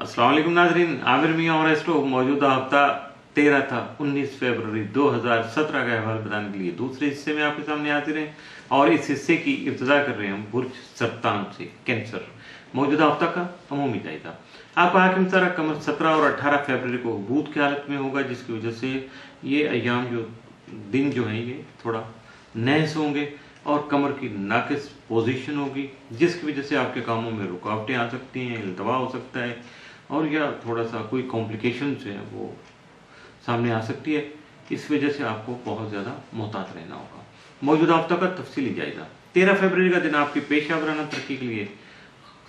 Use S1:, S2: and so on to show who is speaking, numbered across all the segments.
S1: अस्सलाम वालेकुम नाजरीन, आमिर मियाँ और एस्ट्रो मौजूदा हफ्ता 13 था 19 फरवरी 2017 का अहवाल बताने के लिए दूसरे हिस्से में आपके सामने हाजिर हैं और इस हिस्से की इब्तिदा कर रहे हैं हम बुर्ज सरतान से कैंसर। मौजूदा हफ्ता का अमूमी जायजा। आपका हाकिम सारा कमर 17 और 18 फरवरी को बूथ की हालत में होगा, जिसकी वजह से ये अयाम जो दिन जो हैं ये थोड़ा नहस होंगे और कमर की नाकिस पोजीशन होगी, जिसकी वजह से आपके कामों में रुकावटें आ सकती हैं, इल्तवा हो सकता है और या थोड़ा सा कोई कॉम्प्लिकेशन जो है वो सामने आ सकती है। इस वजह से आपको बहुत ज़्यादा मोहतात रहना होगा। मौजूदा हफ्ता का तफसीली जायजा। 13 फरवरी का दिन आपकी पेशा वराना तरक्की के लिए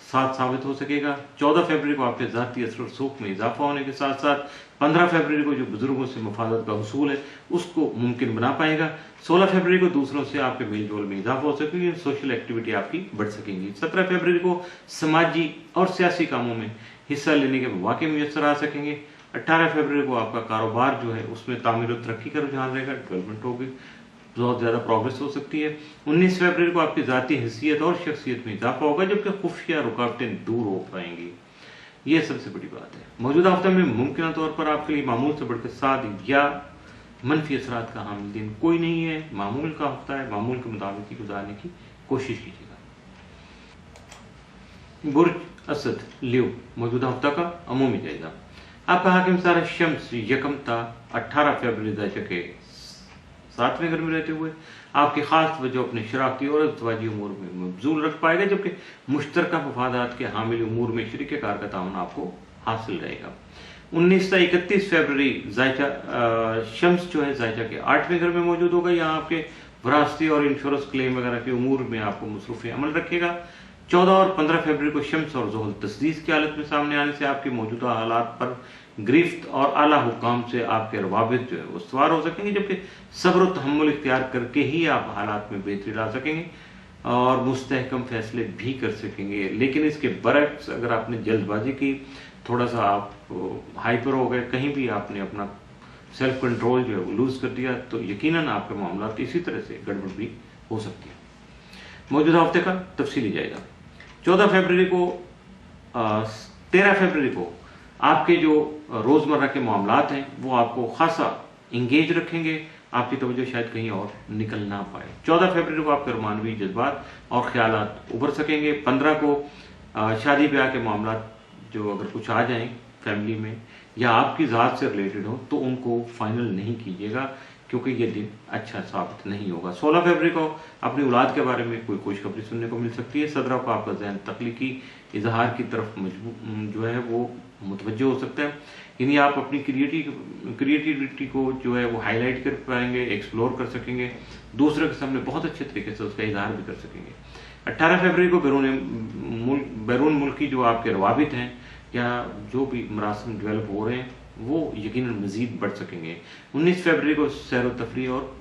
S1: साथ साबित हो सकेगा। 14 फरवरी को आपके ज़ाती असर और सूख में इजाफा होने के साथ साथ 15 फरवरी को जो बुजुर्गों से मफादत का हुसूल है उसको मुमकिन बना पाएगा। 16 फरवरी को दूसरों से आपके मेल जोल में इजाफा हो सकेगी, सोशल एक्टिविटी आपकी बढ़ सकेंगी। 17 फरवरी को समाजी और सियासी कामों में हिस्सा लेने के मौके मुयसर आ सकेंगे। 18 फरवरी को आपका कारोबार जो है उसमें तामीर और तरक्की का रुझान रहेगा, डेवलपमेंट होगी, बहुत ज़्यादा प्रोग्रेस हो सकती है। 19 फरवरी को आपकी ज़ाती हैसियत और शख्सियत में इजाफा होगा, जबकि खुफिया रुकावटें दूर हो पाएंगी। ये सबसे बड़ी बात है। मौजूदा हफ्ते में मुमकिन तौर पर आपके लिए मामूल से बढ़कर 7 या मनफी असरात का हामिल दिन कोई नहीं है। मामूल का हफ्ता है, मामूल के मुताबिक ही गुजारने की कोशिश कीजिएगा। बुर्ज असद लियो। मौजूदा हफ्ता का अमूमी जायजा। आपका हाकिम सारा शम्स यकमता 18 फरवरी के 7वें घर में रहते हुए आपकी खास वजह अपने शराकती और अज़दवाजी उमूर में मबजूल रख पाएगा, जबकि मुश्तरका मफादात के हामिल उमूर में शरीक कार का ताउन आपको हासिल रहेगा। 19 से 31 फरवरी जायचा शम्स जो है जायचा के 8वें घर में मौजूद होगा। यहाँ आपके वरासती और इंश्योरेंस क्लेम वगैरह के उमूर में आपको मसरूफ़ अमल रखेगा। 14 और 15 फरवरी को शम्स और ज़ोहल तस्दीस की हालत में सामने आने से आपके मौजूदा हालात पर गिरफ्त और आला हुकाम से आपके रवाबित जो है वो सवार हो सकेंगे, जबकि सब्र और तहम्मुल इख्तियार करके ही आप हालात में बेहतरी ला सकेंगे और मुस्तहकम फैसले भी कर सकेंगे। लेकिन इसके बरक्स अगर आपने जल्दबाजी की, थोड़ा सा आप हाइपर हो गए, कहीं भी आपने अपना सेल्फ कंट्रोल जो है वो लूज कर दिया, तो यकीनन आपके मामला इसी तरह से गड़बड़ भी हो सकती है। मौजूदा हफ्ते का तफसीली जाएगा। 14 फरवरी को 13 फरवरी को आपके जो रोज़मर्रा के मामलात हैं वो आपको खासा इंगेज रखेंगे, आपकी तवज्जो शायद कहीं और निकल ना पाए। 14 फरवरी को आपके रोमानवी जज्बात और ख्यालात उभर सकेंगे। 15 को शादी ब्याह के मामलात जो अगर कुछ आ जाएं फैमिली में या आपकी ज़ात से रिलेटेड हो तो उनको फाइनल नहीं कीजिएगा, क्योंकि ये दिन अच्छा साबित नहीं होगा। 16 फरवरी को अपनी औलाद के बारे में कोई खुशखबरी सुनने को मिल सकती है। 17 को आपका जहन तख्लीकी इजहार की तरफ जो है वो मुतवज्जो हो सकता है, यानी आप अपनी क्रिएटिविटी को जो है वो हाईलाइट कर पाएंगे, एक्सप्लोर कर सकेंगे, दूसरे के सामने बहुत अच्छे तरीके से उसका इजहार भी कर सकेंगे। 18 फरवरी को बैरून मुल्की जो आपके रवाबित हैं या जो भी मरासम डेवलप हो रहे हैं वो यकीनन मज़ीद बढ़ सकेंगे। 19 फरवरी को सैर व तफरीह और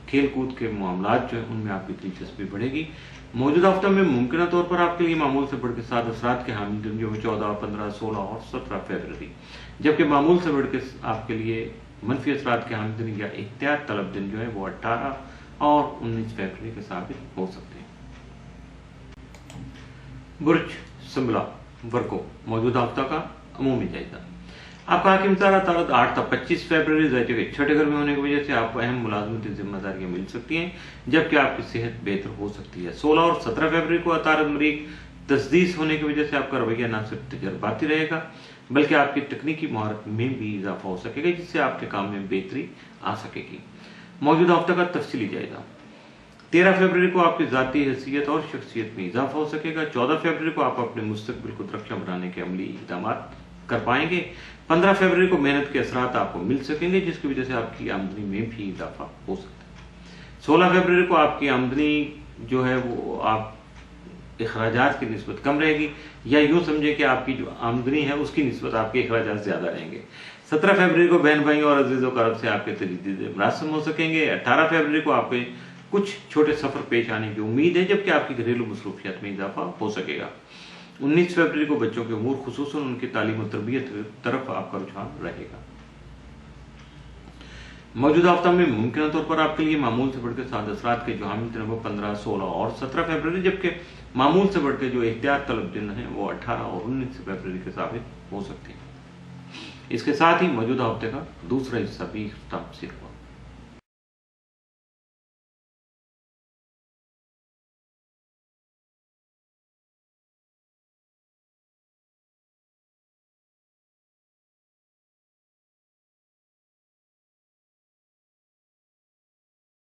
S1: खेल कूद के मामलात जो है उनमें आपकी दिलचस्पी बढ़ेगी। मौजूदा हफ्ते में मुमकिन तौर पर आपके लिए मामूल से बढ़ के 7 असरात के हामिल दिन जो है 14, 15, 16 और 17 फरवरी, जबकि मामूल से बढ़ के आपके लिए मनफी असरात के हामिल दिन या एहतियात तलब दिन जो है वो 18 और 19 फरवरी के साबित हो सकते हैं। बुर्ज संबला वर्को। मौजूदा हफ्ता का अमूमी जायजा। आपका हाकिम सारा तारत 8 था 25 फरवरी जायचे के 6ठे घर में होने की वजह से आपको अहम मुलाजमती जिम्मेदारियां मिल सकती हैं, जबकि आपकी सेहत बेहतर हो सकती है। 16 और 17 फरवरी को अतारत मरीक तस्दीस होने की वजह से आपका रवैया न सिर्फ तजर्बाती रहेगा बल्कि आपकी तकनीकी महारत में भी इजाफा हो सकेगा, जिससे आपके काम में बेहतरी आ सकेगी। मौजूदा हफ्ते का तफसीली जायजा। 13 फरवरी को आपकी ज़ाती हैसियत और शख्सियत में इजाफा हो सकेगा। 14 फरवरी को आप अपने मुस्तकबिल को सुरक्षा बनाने के अमली इक़दाम कर पाएंगे। 15 फरवरी को मेहनत के असरात आपको मिल सकेंगे, जिसकी वजह से आपकी आमदनी में भी इजाफा हो सकता है। 16 फरवरी को आपकी आमदनी जो है वो आप अखराजात की निस्बत कम रहेगी, या यूँ समझे कि आपकी जो आमदनी है उसकी निस्बत आपके अखराजात ज़्यादा रहेंगे। 17 फरवरी को बहन भाई और अजीज़ वक़राब से आपके तजदीद मरासम हो सकेंगे। 18 फरवरी को आपके कुछ छोटे सफ़र पेश आने की उम्मीद है, जबकि आपकी घरेलू मसरूफियत में इजाफा हो सकेगा। 19 फरवरी को बच्चों के उमूर खुसूसन उनकी तालीम और तरबियत की तरफ आपका रुझान रहेगा। موجودہ ہفتہ میں ممکنہ طور پر آپ کے لیے معمول سے بڑھ کے سات اثرات کے جو حامل دن ہیں وہ 15، 16 اور 17 فیبروری، جبکہ معمول سے بڑھ کے جو احتیاط طلب دن ہیں وہ 18 اور 19 فیبروری کے ثابت ہو سکتے ہیں۔ اس کے ساتھ ہی موجودہ ہفتے کا دوسرا حصہ بھی اختتام پذیر ہوا۔